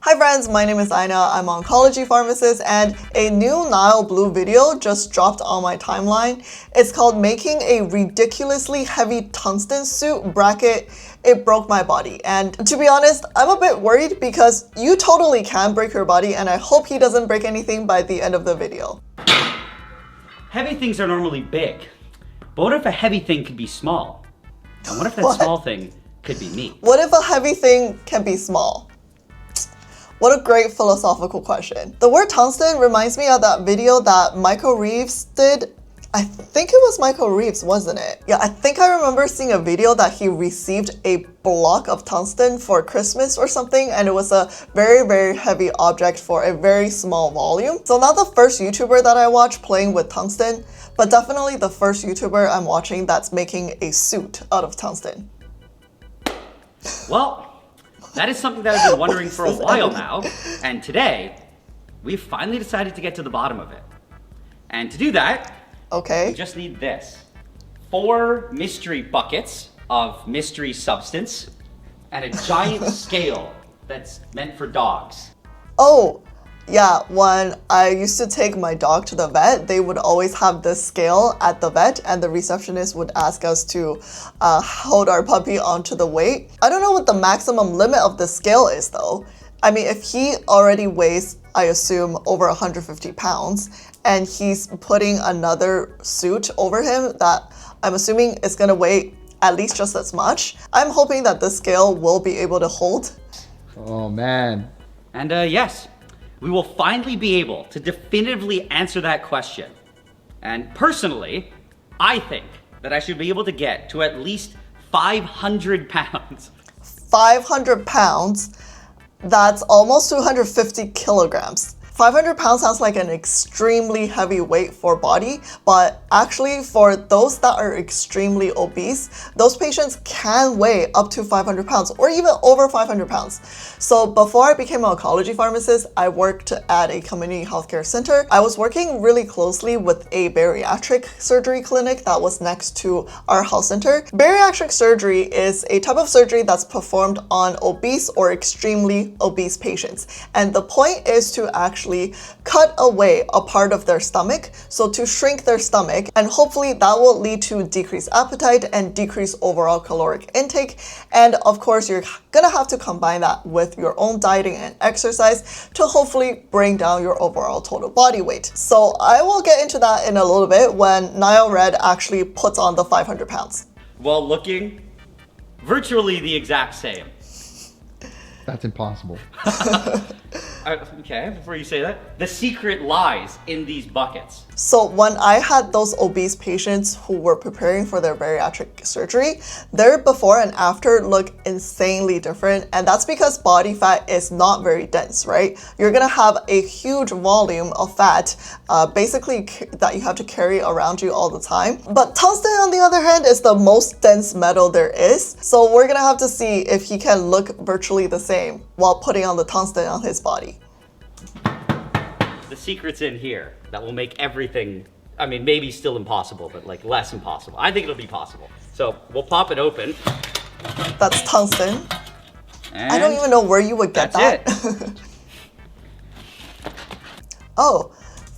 Hi friends, my name is Aina, I'm an oncology pharmacist, and a new NileBlue video just dropped on my timeline. It's called Making a Ridiculously Heavy Tungsten Suit bracket. It broke my body, and to be honest, I'm a bit worried because you totally can break your body, and I hope he doesn't break anything by the end of the video. Heavy things are normally big, but what if a heavy thing could be small? And what if that small thing could be me? What if a heavy thing can be small? What a great philosophical question. The word tungsten reminds me of that video that Michael Reeves did. I think it was Michael Reeves, wasn't it? Yeah, I think I remember seeing a video that he received a block of tungsten for Christmas or something, and it was a very, very heavy object for a very small volume. So not the first YouTuber that I watch playing with tungsten, but definitely the first YouTuber I'm watching that's making a suit out of tungsten. Well, that is something that I've been wondering for a while now, and today, we've finally decided to get to the bottom of it. And to do that, we just need this. 4 mystery buckets of mystery substance, and a giant scale that's meant for dogs. Oh, yeah, when I used to take my dog to the vet, they would always have this scale at the vet, and the receptionist would ask us to hold our puppy onto the weight. I don't know what the maximum limit of the scale is though. I mean, if he already weighs, I assume, over 150 pounds, and he's putting another suit over him that I'm assuming is gonna weigh at least just as much, I'm hoping that the scale will be able to hold. Oh man. And yes. We will finally be able to definitively answer that question. And personally, I think that I should be able to get to at least 500 pounds. 500 pounds? That's almost 250 kilograms. 500 pounds sounds like an extremely heavy weight for body, but actually for those that are extremely obese, those patients can weigh up to 500 pounds or even over 500 pounds. So before I became an oncology pharmacist, I worked at a community healthcare center. I was working really closely with a bariatric surgery clinic that was next to our health center. Bariatric surgery is a type of surgery that's performed on obese or extremely obese patients. And the point is to actually cut away a part of their stomach, so to shrink their stomach, and hopefully that will lead to decreased appetite and decreased overall caloric intake. And of course, you're gonna have to combine that with your own dieting and exercise to hopefully bring down your overall total body weight. So I will get into that in a little bit when Nile Red actually puts on the 500 pounds. While looking virtually the exact same. That's impossible. Okay, before you say that, the secret lies in these buckets. So when I had those obese patients who were preparing for their bariatric surgery, their before and after look insanely different, and that's because body fat is not very dense, right? You're gonna have a huge volume of fat, basically that you have to carry around you all the time. But tungsten, on the other hand, is the most dense metal there is, so we're gonna have to see if he can look virtually the same while putting on the tungsten on his body. The secret's in here that will make everything, I mean, maybe still impossible, but like less impossible. I think it'll be possible. So we'll pop it open. That's tungsten. And I don't even know where you would get that. Oh,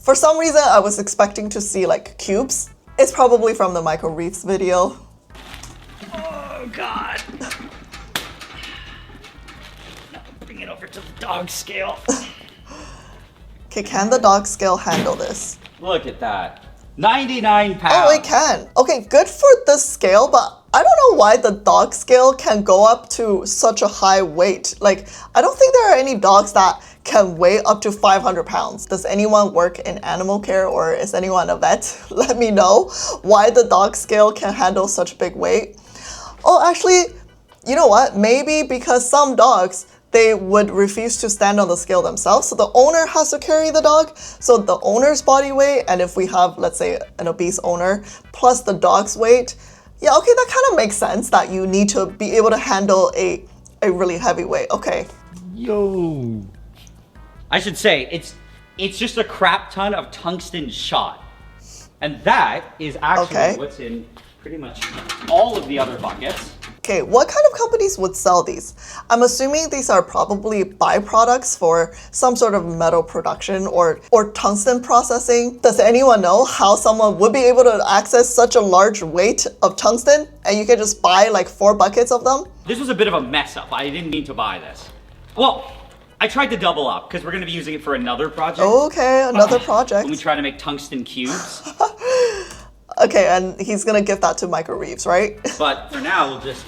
for some reason I was expecting to see like cubes. It's probably from the Michael Reeves video. Oh God. Now bring it over to the dog scale. Okay, can the dog scale handle this? Look at that. 99 pounds. Oh, it can. Okay, good for the scale, but I don't know why the dog scale can go up to such a high weight. Like, I don't think there are any dogs that can weigh up to 500 pounds. Does anyone work in animal care or is anyone a vet? Let me know why the dog scale can handle such big weight. Oh, actually, you know what? Maybe because some dogs, they would refuse to stand on the scale themselves. So the owner has to carry the dog. So the owner's body weight, and if we have, let's say, an obese owner, plus the dog's weight, yeah, okay, that kind of makes sense that you need to be able to handle a really heavy weight. Okay. Yo. I should say, it's just a crap ton of tungsten shot. And that is actually what's in pretty much all of the other buckets. Okay, what kind of companies would sell these? I'm assuming these are probably byproducts for some sort of metal production or tungsten processing. Does anyone know how someone would be able to access such a large weight of tungsten and you can just buy like 4 buckets of them? This was a bit of a mess up. I didn't mean to buy this. Well, I tried to double up because we're going to be using it for another project. Okay, another project. When we try to make tungsten cubes. Okay, and he's gonna give that to Michael Reeves, right? But for now, we'll just,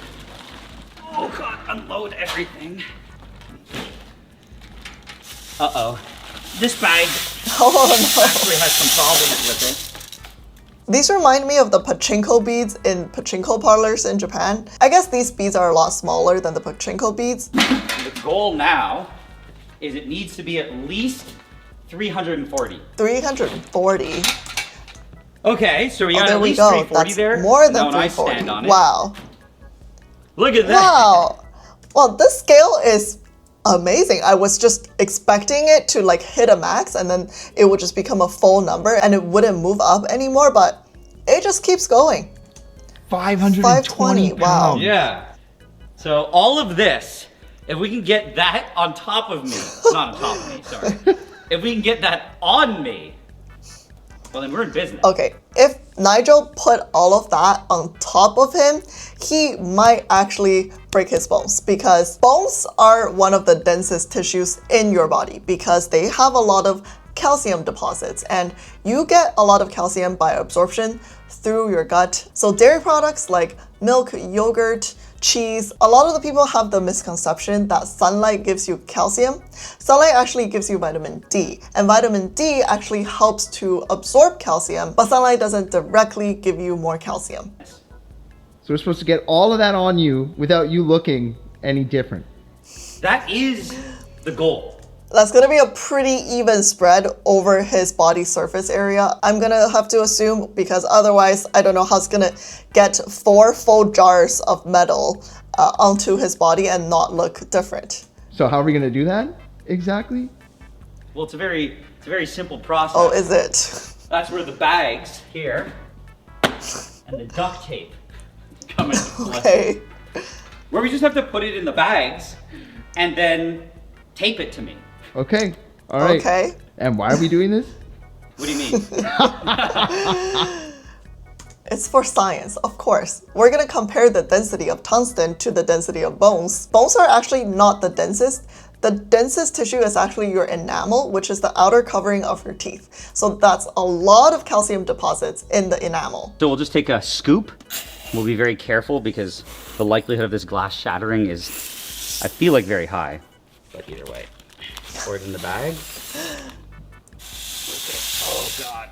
oh God, unload everything. Uh-oh. This bag actually has some problems with it. These remind me of the pachinko beads in pachinko parlors in Japan. I guess these beads are a lot smaller than the pachinko beads. The goal now is it needs to be at least 340. 340. Okay, so we got there at we least go. 340 That's there. more than Now when I 340. stand on it. Wow. Look at that. Wow. Well, this scale is amazing. I was just expecting it to like hit a max and then it would just become a full number and it wouldn't move up anymore, but it just keeps going. 520 520, wow. pounds. Yeah. So all of this, if we can get that on top of me, not on top of me, sorry. If we can get that on me, well then we're in business. Okay, if Nigel put all of that on top of him, he might actually break his bones because bones are one of the densest tissues in your body because they have a lot of calcium deposits and you get a lot of calcium by absorption through your gut. So dairy products like milk, yogurt, cheese, a lot of the people have the misconception that sunlight gives you calcium. Sunlight actually gives you vitamin D, and vitamin D actually helps to absorb calcium, but sunlight doesn't directly give you more calcium. So we're supposed to get all of that on you without you looking any different. That is the goal. That's gonna be a pretty even spread over his body surface area. I'm gonna have to assume because otherwise I don't know how it's gonna get 4 full jars of metal onto his body and not look different. So how are we gonna do that exactly? Well, it's a very simple process. Oh, is it? That's where the bags here and the duct tape come into play. Okay. Where we just have to put it in the bags and then tape it to me. Okay. All right. Okay. And why are we doing this? What do you mean? It's for science, of course. We're gonna compare the density of tungsten to the density of bones. Bones are actually not the densest. The densest tissue is actually your enamel, which is the outer covering of your teeth. So that's a lot of calcium deposits in the enamel. So we'll just take a scoop. We'll be very careful because the likelihood of this glass shattering is, I feel like, very high. But either way, pour it in the bag. Okay. Oh God.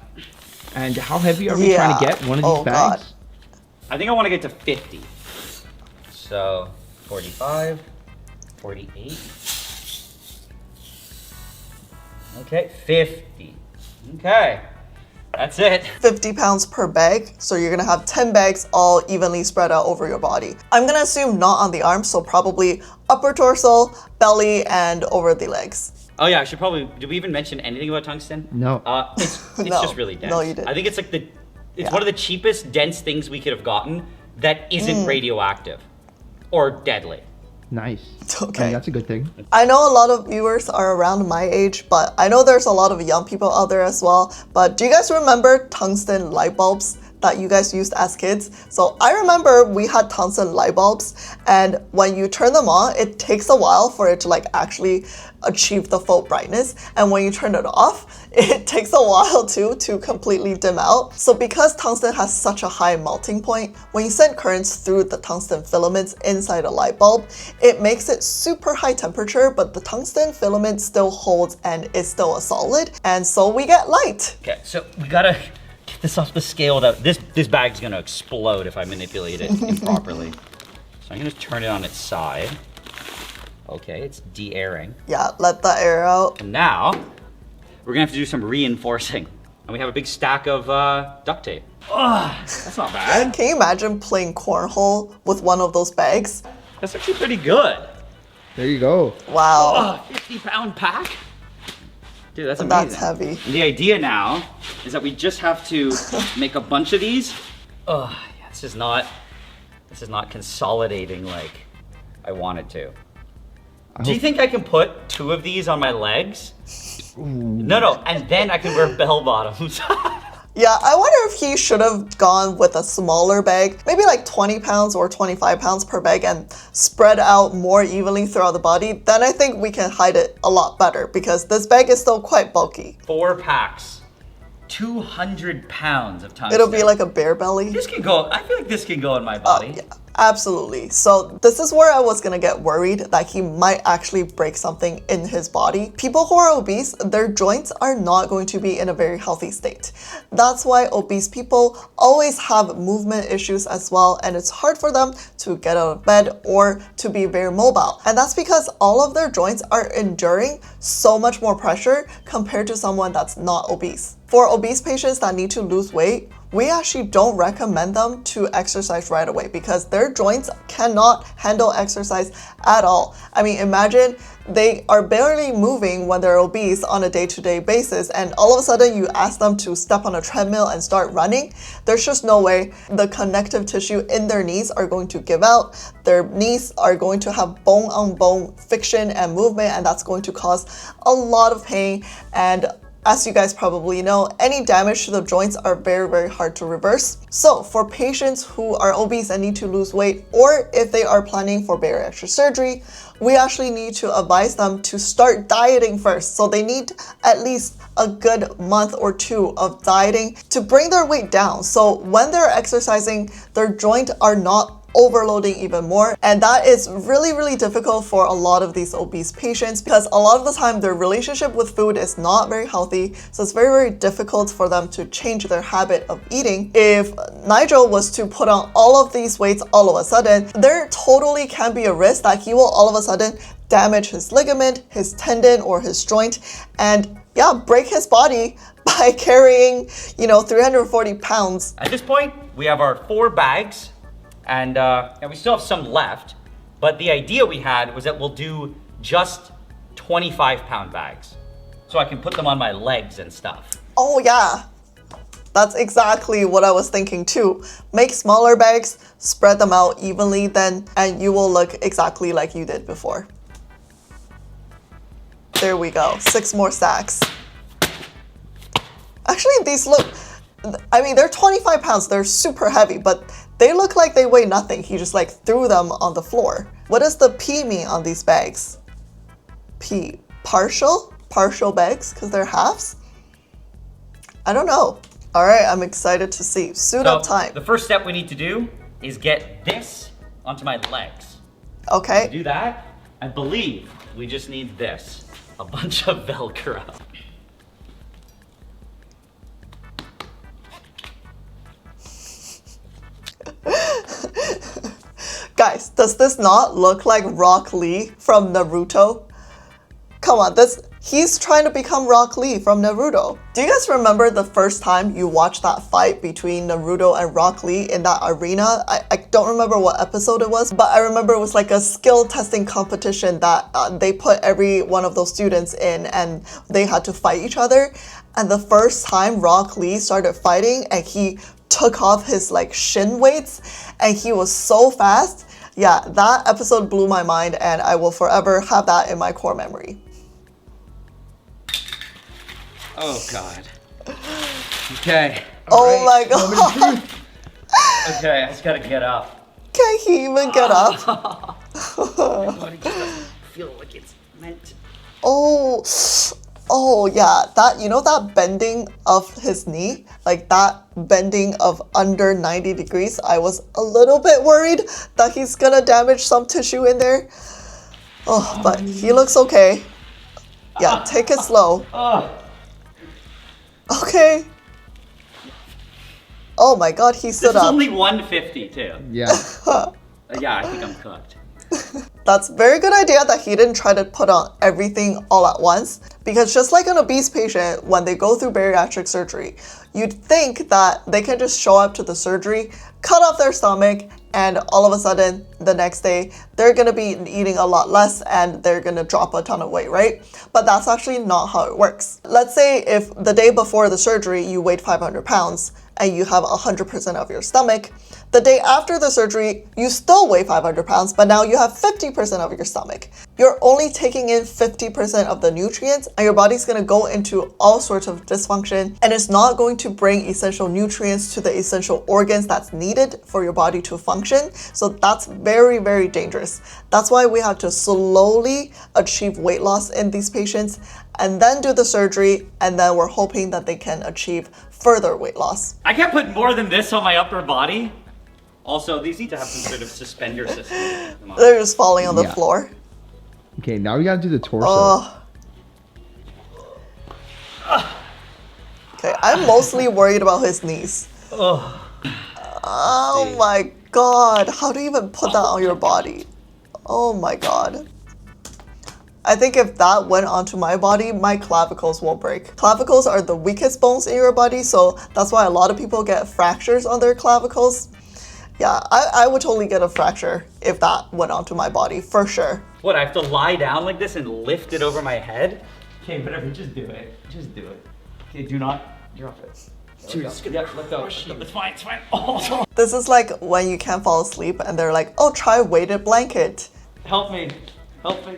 And how heavy are we trying to get one of these bags? God. I think I want to get to 50. So 45, 48. Okay, 50. Okay, that's it. 50 pounds per bag, so you're gonna have 10 bags all evenly spread out over your body. I'm gonna assume not on the arms, so probably upper torso, belly, and over the legs. Oh yeah, I should probably, did we even mention anything about tungsten? No. It's No. just really dense. No, you didn't. I think it's like one of the cheapest dense things we could have gotten that isn't radioactive or deadly. Nice. Okay. I mean, that's a good thing. I know a lot of viewers are around my age, but I know there's a lot of young people out there as well. But do you guys remember tungsten light bulbs that you guys used as kids? So I remember we had tungsten light bulbs, and when you turn them on, it takes a while for it to like actually achieve the full brightness. And when you turn it off, it takes a while too to completely dim out. So because tungsten has such a high melting point, when you send currents through the tungsten filaments inside a light bulb, it makes it super high temperature, but the tungsten filament still holds and is still a solid. And so we get light. Okay, so we gotta get this off the scale without, this bag's gonna explode if I manipulate it improperly. So I'm gonna turn it on its side. Okay, it's de-airing. Yeah, let the air out. And now, we're gonna have to do some reinforcing. And we have a big stack of duct tape. Ugh, that's not bad. Can you imagine playing cornhole with one of those bags? That's actually pretty good. There you go. Wow. 50-pound pack? Dude, that's amazing. That's heavy. And the idea now is that we just have to make a bunch of these. Ugh, yeah, this is not This is not consolidating like I wanted to. Do you think I can put 2 of these on my legs? Ooh. No, and then I can wear bell bottoms. Yeah, I wonder if he should have gone with a smaller bag, maybe like 20 pounds or 25 pounds per bag and spread out more evenly throughout the body. Then I think we can hide it a lot better because this bag is still quite bulky. 4 packs, 200 pounds of tungsten. It'll be like a bear belly. This can go, I feel like this can go in my body. Yeah. Absolutely. So this is where I was gonna get worried that he might actually break something in his body. People who are obese, their joints are not going to be in a very healthy state. That's why obese people always have movement issues as well, and it's hard for them to get out of bed or to be very mobile. And that's because all of their joints are enduring so much more pressure compared to someone that's not obese. For obese patients that need to lose weight, we actually don't recommend them to exercise right away because their joints cannot handle exercise at all. I mean, imagine they are barely moving when they're obese on a day-to-day basis, and all of a sudden you ask them to step on a treadmill and start running. There's just no way. The connective tissue in their knees are going to give out. Their knees are going to have bone-on-bone friction and movement, and that's going to cause a lot of pain. And as you guys probably know, any damage to the joints are very, very hard to reverse. So for patients who are obese and need to lose weight, or if they are planning for bariatric surgery, we actually need to advise them to start dieting first. So they need at least a good month or 2 of dieting to bring their weight down. So when they're exercising, their joints are not overloading even more, and that is really, really difficult for a lot of these obese patients because a lot of the time their relationship with food is not very healthy, so it's very, very difficult for them to change their habit of eating. If Nigel was to put on all of these weights all of a sudden, there totally can be a risk that he will all of a sudden damage his ligament, his tendon, or his joint, and yeah, break his body by carrying, 340 pounds. At this point, we have our 4 bags. And we still have some left, but the idea we had was that we'll do just 25-pound bags. So I can put them on my legs and stuff. Oh yeah, that's exactly what I was thinking too. Make smaller bags, spread them out evenly then, and you will look exactly like you did before. There we go, 6 more stacks. Actually, these look, I mean, they're 25 pounds, they're super heavy, but they look like they weigh nothing. He just like threw them on the floor. What does the P mean on these bags? P, partial bags, because they're halves? I don't know. All right, I'm excited to see. Suit up time. The first step we need to do is get this onto my legs. Okay. To do that, I believe we just need this, a bunch of Velcro. Guys, does this not look like Rock Lee from Naruto? Come on, he's trying to become Rock Lee from Naruto. Do you guys remember the first time you watched that fight between Naruto and Rock Lee in that arena? I don't remember what episode it was, but I remember it was like a skill testing competition that they put every one of those students in and they had to fight each other. And the first time Rock Lee started fighting and he took off his like shin weights and he was so fast. Yeah, that episode blew my mind and I will forever have that in my core memory. Oh God. Okay. Oh my God. Okay, I just gotta get up. Can he even get up? My body just doesn't feel like it's meant to. Oh yeah, that bending of his knee, like that bending of under 90 degrees, I was a little bit worried that he's gonna damage some tissue in there. Oh, but he looks okay. Yeah, take it slow. Okay. Oh my God, he stood up. This is only 150 too. Yeah. Yeah, I think I'm cooked. That's a very good idea that he didn't try to put on everything all at once, because just like an obese patient, when they go through bariatric surgery, you'd think that they can just show up to the surgery, cut off their stomach, and all of a sudden the next day they're gonna be eating a lot less and they're gonna drop a ton of weight, right? But that's actually not how it works. Let's say if the day before the surgery you weighed 500 pounds and you have 100% of your stomach, The day after the surgery, you still weigh 500 pounds, but now you have 50% of your stomach. You're only taking in 50% of the nutrients, and your body's gonna go into all sorts of dysfunction, and it's not going to bring essential nutrients to the essential organs that's needed for your body to function. So that's very, very dangerous. That's why we have to slowly achieve weight loss in these patients, and then do the surgery, and then we're hoping that they can achieve further weight loss. I can't put more than this on my upper body. Also, these need to have some sort of suspender system. They're just falling on the floor. Okay, now we gotta do the torso. Okay, I'm mostly worried about his knees. Oh my god, how do you even put that on your body? Oh my god. I think if that went onto my body, my clavicles will break. Clavicles are the weakest bones in your body, so that's why a lot of people get fractures on their clavicles. Yeah, I would totally get a fracture if that went onto my body, for sure. What, I have to lie down like this and lift it over my head? Okay, whatever, just do it. Just do it. Okay, do not drop it. Yeah, let go. It's fine, it's fine. Oh. This is like when you can't fall asleep and they're like, oh, try weighted blanket. Help me. Help me.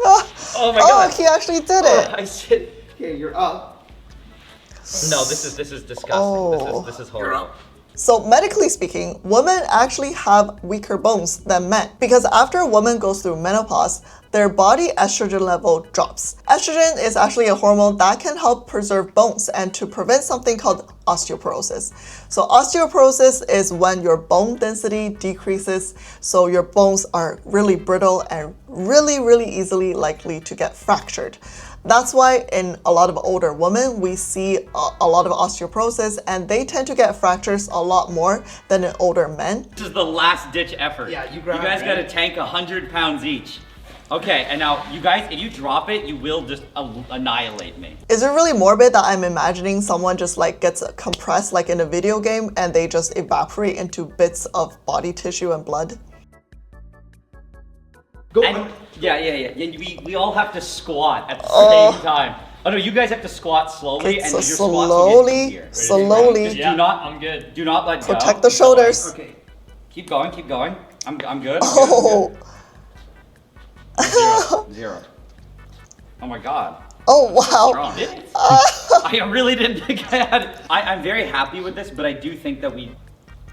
Oh my god. Oh, he actually did it. I said, okay, you're up. No, this is disgusting. Oh. This is horrible. So medically speaking, women actually have weaker bones than men because after a woman goes through menopause, their body estrogen level drops. Estrogen is actually a hormone that can help preserve bones and to prevent something called osteoporosis. So osteoporosis is when your bone density decreases, so your bones are really brittle and really easily likely to get fractured. That's why in a lot of older women, we see a lot of osteoporosis and they tend to get fractures a lot more than in older men. This is the last ditch effort. Yeah, you guys gotta tank 100 pounds each. Okay, and now you guys, if you drop it, you will just annihilate me. Is it really morbid that I'm imagining someone just like gets compressed like in a video game and they just evaporate into bits of body tissue and blood? Go on. Yeah. We all have to squat at the same time. Oh no, you guys have to squat slowly, and so your squats will get easier. slowly. Just do not. I'm good. Do not let go. Protect the shoulders. Okay. Keep going. I'm good. Oh. Zero. Oh my god. Oh wow. I really didn't think I had it. I'm very happy with this, but I do think that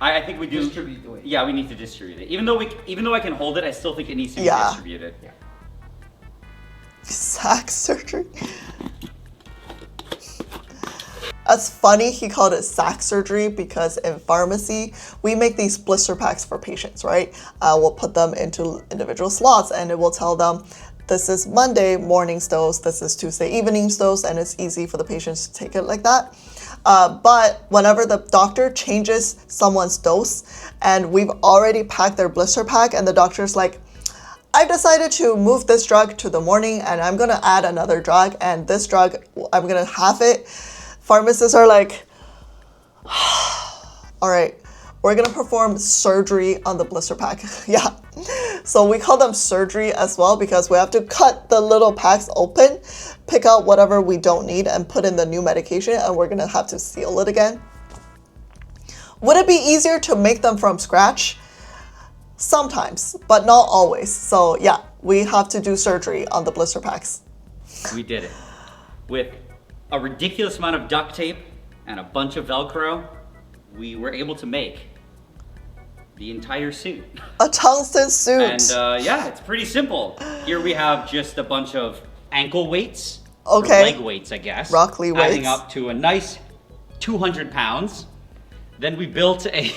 I think we do distribute the weight. Yeah, we need to distribute it. Even though I can hold it, I still think it needs to be distributed. Yeah. Sac surgery. That's funny he called it sac surgery because in pharmacy, we make these blister packs for patients, right? We'll put them into individual slots and it will tell them, this is Monday morning's dose, this is Tuesday evening's dose, and it's easy for the patients to take it like that. But whenever the doctor changes someone's dose and we've already packed their blister pack and the doctor's like, I've decided to move this drug to the morning and I'm gonna add another drug and this drug, I'm gonna half it. Pharmacists are like, all right, we're gonna perform surgery on the blister pack. Yeah, so we call them surgery as well because we have to cut the little packs open, pick out whatever we don't need and put in the new medication and we're gonna have to seal it again. Would it be easier to make them from scratch? Sometimes, but not always. So yeah, we have to do surgery on the blister packs. We did it. With a ridiculous amount of duct tape and a bunch of Velcro, we were able to make the entire suit. A tungsten suit. And yeah, it's pretty simple. Here we have just a bunch of ankle weights, okay, or leg weights, I guess. Rock Lee weights. Adding up to a nice 200 pounds. Then we built an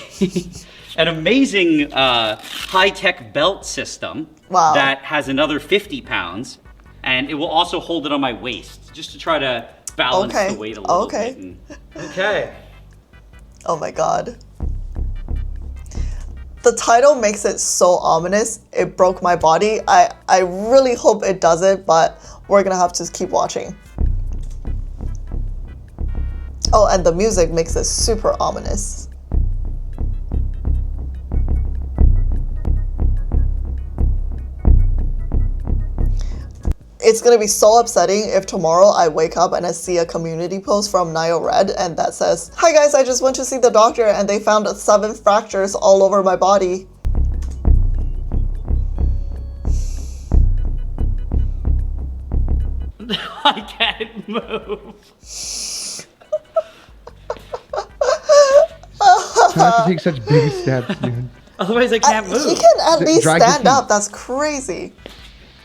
amazing high-tech belt system that has another 50 pounds. And it will also hold it on my waist, just to try to balance the weight a little bit. Okay. Oh my god. The title makes it so ominous. It broke my body. I really hope it doesn't, but we're gonna have to keep watching. Oh, and the music makes it super ominous. It's gonna be so upsetting if tomorrow I wake up and I see a community post from NileRed and that says, "Hi guys, I just went to see the doctor and they found 7 fractures all over my body." I can't move. You have to take such big steps, dude. Otherwise, I can't move. He can at least Drag your stand feet. up. That's crazy.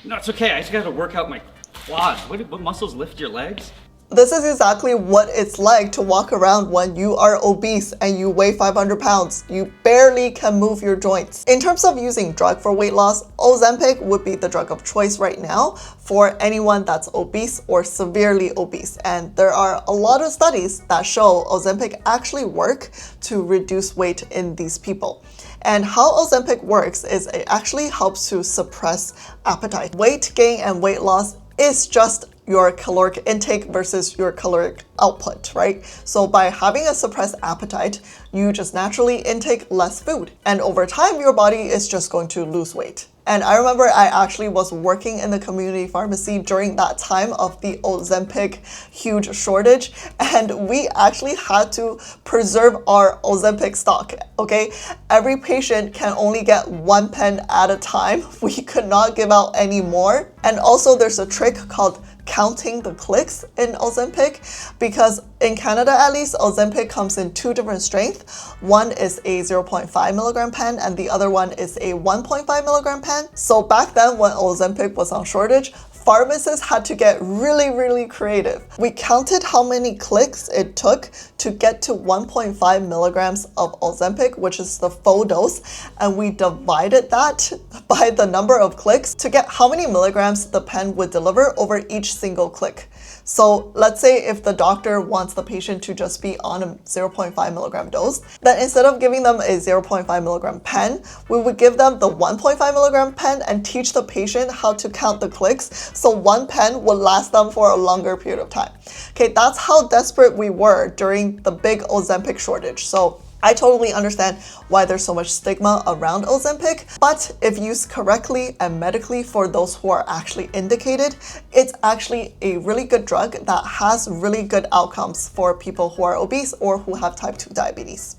No, it's okay. I just gotta work out my quads. What muscles lift your legs? This is exactly what it's like to walk around when you are obese and you weigh 500 pounds. You barely can move your joints. In terms of using drug for weight loss, Ozempic would be the drug of choice right now for anyone that's obese or severely obese. And there are a lot of studies that show Ozempic actually work to reduce weight in these people. And how Ozempic works is it actually helps to suppress appetite. Weight gain and weight loss is just your caloric intake versus your caloric output, right? So by having a suppressed appetite, you just naturally intake less food. And over time, your body is just going to lose weight. And I remember I actually was working in the community pharmacy during that time of the Ozempic huge shortage. And we actually had to preserve our Ozempic stock, okay? Every patient can only get 1 pen at a time. We could not give out any more. And also there's a trick called counting the clicks in Ozempic, because in Canada at least, Ozempic comes in 2 different strengths. One is a 0.5 milligram pen and the other one is a 1.5 milligram pen. So back then when Ozempic was on shortage, pharmacists had to get really creative. We counted how many clicks it took to get to 1.5 milligrams of Ozempic, which is the full dose, and we divided that by the number of clicks to get how many milligrams the pen would deliver over each single click. So let's say if the doctor wants the patient to just be on a 0.5 milligram dose, then instead of giving them a 0.5 milligram pen, we would give them the 1.5 milligram pen and teach the patient how to count the clicks so 1 pen would last them for a longer period of time. Okay, that's how desperate we were during the big Ozempic shortage. So I totally understand why there's so much stigma around Ozempic, but if used correctly and medically for those who are actually indicated, it's actually a really good drug that has really good outcomes for people who are obese or who have type 2 diabetes.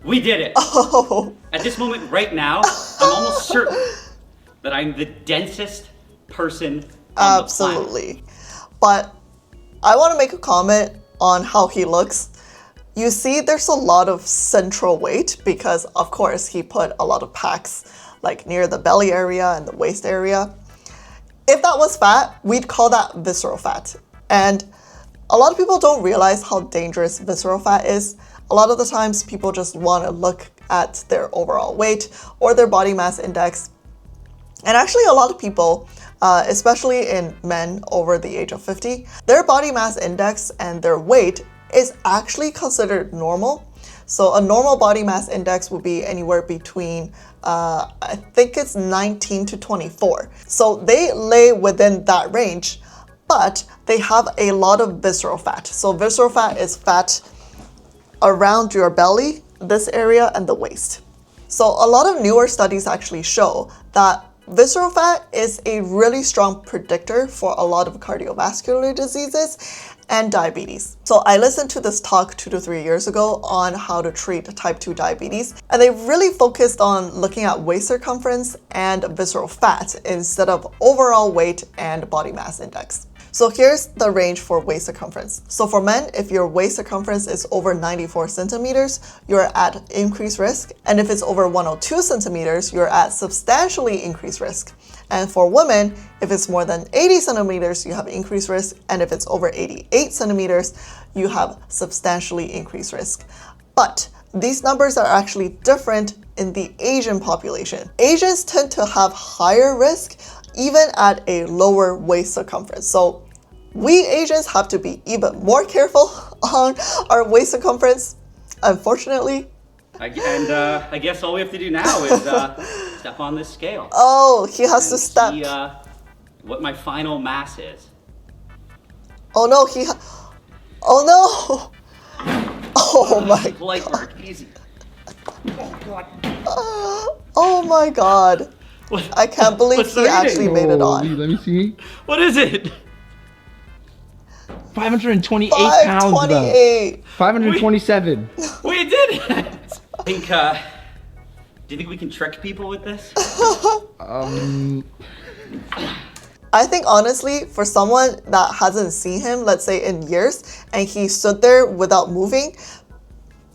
We did it! Oh. At this moment right now, I'm almost certain that I'm the densest person on Absolutely. But I want to make a comment on how he looks. You see, there's a lot of central weight because, of course, he put a lot of packs like near the belly area and the waist area. If that was fat, we'd call that visceral fat. And a lot of people don't realize how dangerous visceral fat is. A lot of the times people just want to look at their overall weight or their body mass index. And actually a lot of people, especially in men over the age of 50, their body mass index and their weight is actually considered normal. So a normal body mass index would be anywhere between, I think it's 19 to 24. So they lay within that range, but they have a lot of visceral fat. So visceral fat is fat around your belly, this area, and the waist. So a lot of newer studies actually show that visceral fat is a really strong predictor for a lot of cardiovascular diseases and diabetes. So I listened to this talk 2 to 3 years ago on how to treat type 2 diabetes, and they really focused on looking at waist circumference and visceral fat instead of overall weight and body mass index. So here's the range for waist circumference. So for men, if your waist circumference is over 94 centimeters, you're at increased risk. And if it's over 102 centimeters, you're at substantially increased risk. And for women, if it's more than 80 centimeters, you have increased risk. And if it's over 88 centimeters, you have substantially increased risk. But these numbers are actually different in the Asian population. Asians tend to have higher risk even at a lower waist circumference. So we Asians have to be even more careful on our waist circumference, unfortunately. I guess all we have to do now is step on this scale. Oh, he has to step. See what my final mass is. Oh no, oh no! Oh my Light work, easy. Oh god. Oh my god. I can't believe he actually made it on. Let me see. What is it? 528 pounds, about. 527. We did it! Do you think we can trick people with this? I think honestly, for someone that hasn't seen him, let's say in years, and he stood there without moving,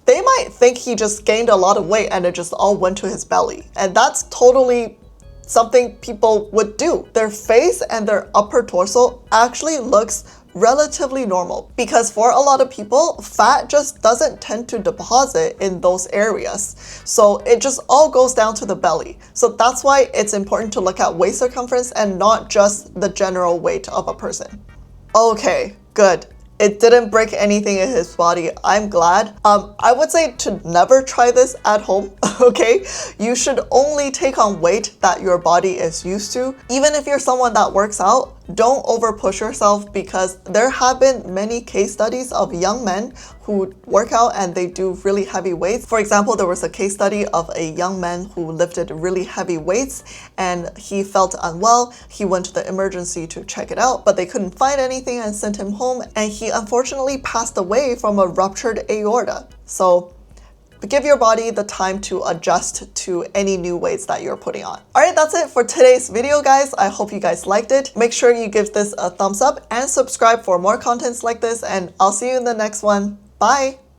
they might think he just gained a lot of weight and it just all went to his belly. And that's totally something people would do. Their face and their upper torso actually looks relatively normal because for a lot of people, fat just doesn't tend to deposit in those areas. So it just all goes down to the belly. So that's why it's important to look at waist circumference and not just the general weight of a person. Okay, good. It didn't break anything in his body. I'm glad. I would say to never try this at home, okay? You should only take on weight that your body is used to. Even if you're someone that works out, don't over push yourself because there have been many case studies of young men who work out and they do really heavy weights. For example, there was a case study of a young man who lifted really heavy weights and he felt unwell. He went to the emergency to check it out, but they couldn't find anything and sent him home, and he unfortunately passed away from a ruptured aorta. So give your body the time to adjust to any new weights that you're putting on. All right, that's it for today's video, guys. I hope you guys liked it. Make sure you give this a thumbs up and subscribe for more contents like this, and I'll see you in the next one. Bye.